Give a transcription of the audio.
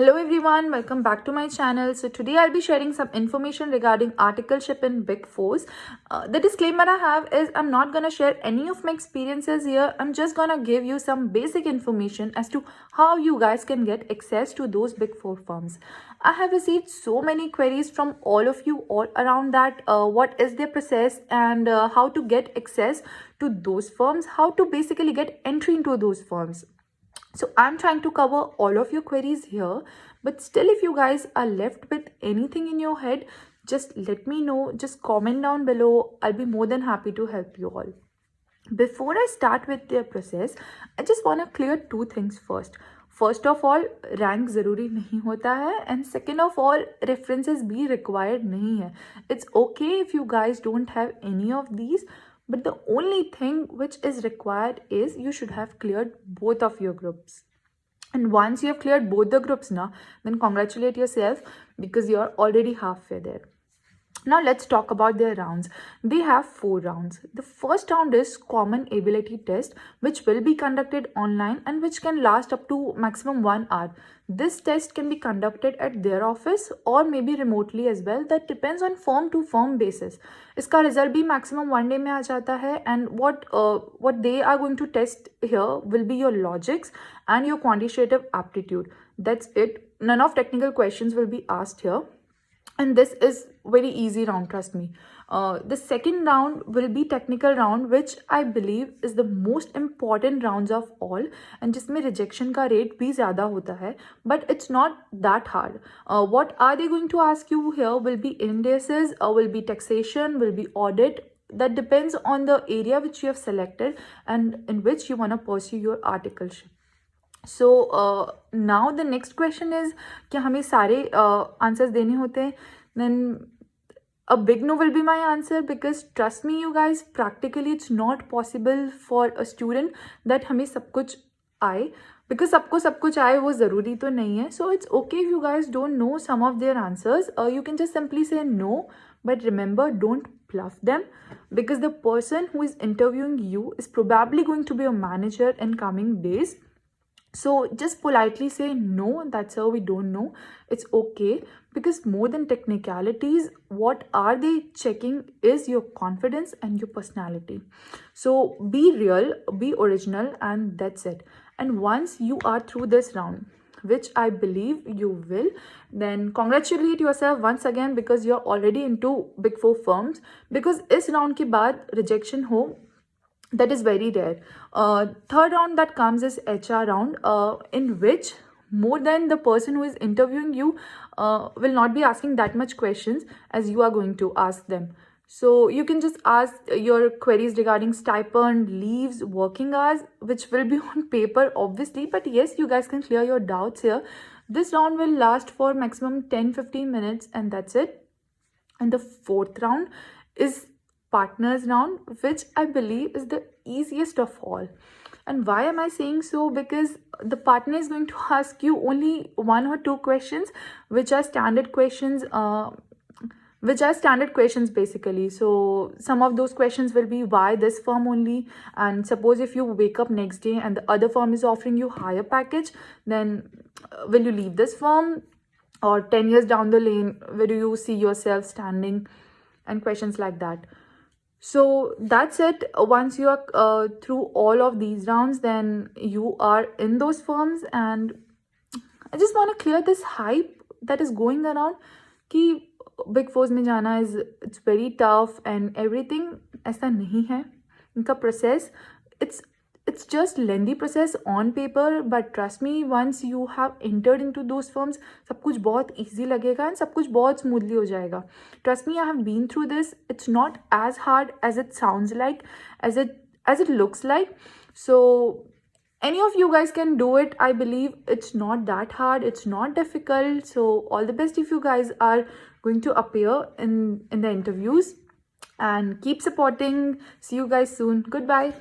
Hello everyone, welcome back to my channel. So today I'll be sharing some information regarding articleship in Big Fours. The disclaimer I have is I'm not gonna share any of my experiences here. I'm just gonna give you some basic information as to how you guys can get access to those Big Four firms. I have received so many queries from all of you all around that what is their process and how to get access to those firms, how to basically get entry into those firms. So I'm trying to cover all of your queries here, but still if you guys are left with anything in your head, just let me know, just comment down below. I'll be more than happy to help you all. Before I start with the process, I just want to clear two things first. First of all, rank ज़रूरी नहीं होता है, and second of all, references भी required नहीं है. It's okay if you guys don't have any of these, but the only thing which is required is you should have cleared both of your groups. And once you have cleared both the groups now, then congratulate yourself because you're already halfway there. Now let's talk about their rounds. They have 4 rounds. The first round is common ability test, which will be conducted online and which can last up to maximum 1 hour. This test can be conducted at their office or maybe remotely as well. That depends on firm to firm basis. इसका result भी maximum 1 day में आ जाता है, and what they are going to test here will be your logics and your quantitative aptitude. That's it. None of technical questions will be asked here. And this is very easy round, trust me. The second round will be technical round, which I believe is the most important rounds of all, and जिसमें rejection का rate भी ज़्यादा होता है, but it's not that hard. What are they going to ask you here will be indices, will be taxation, will be audit. That depends on the area which you have selected and in which you want to pursue your articleship. So now the next question is क्या हमें सारे answers देने होते हैं? Then a big no will be my answer, because trust me you guys, practically it's not possible for a student that हमें सब कुछ आए, because सबको सब कुछ आए वो ज़रूरी तो नहीं है. So it's okay if you guys don't know some of their answers. You can just simply say no, but remember, don't bluff them, because the person who is interviewing you is probably going to be a manager in coming days. So just politely say no, that's how we don't know. It's okay, because more than technicalities, what are they checking is your confidence and your personality. So be real, be original, and that's it. And once you are through this round, which I believe you will, then congratulate yourself once again, because you're already into Big Four firms. Because इस round के बाद rejection हो, that is very rare. Third round that comes is HR round, in which more than the person who is interviewing you will not be asking that much questions as you are going to ask them. So you can just ask your queries regarding stipend, leaves, working hours, which will be on paper obviously, but yes, you guys can clear your doubts here. This round will last for maximum 10-15 minutes, and that's it. And the fourth round is partners round, which I believe is the easiest of all. And why am I saying so? Because the partner is going to ask you only 1 or 2 questions, which are standard questions, basically. So some of those questions will be why this firm only, and suppose if you wake up next day and the other firm is offering you higher package, then will you leave this firm? Or 10 years down the lane, where do you see yourself standing? And questions like that. So that's it. Once you are through all of these rounds, then you are in those firms. And I just want to clear this hype that is going around कि Big Fours में जाना is, it's very tough and everything. ऐसा नहीं है. इनका process, it's just lengthy process on paper, but trust me, once you have entered into those firms, सब कुछ बहुत easy लगेगा and सब कुछ बहुत smoothly हो जाएगा. Trust me, I have been through this. It's not as hard as it sounds like, as it looks like. So any of you guys can do it. I believe it's not that hard. It's not difficult. So all the best if you guys are going to appear in the interviews, and keep supporting. See you guys soon. Goodbye.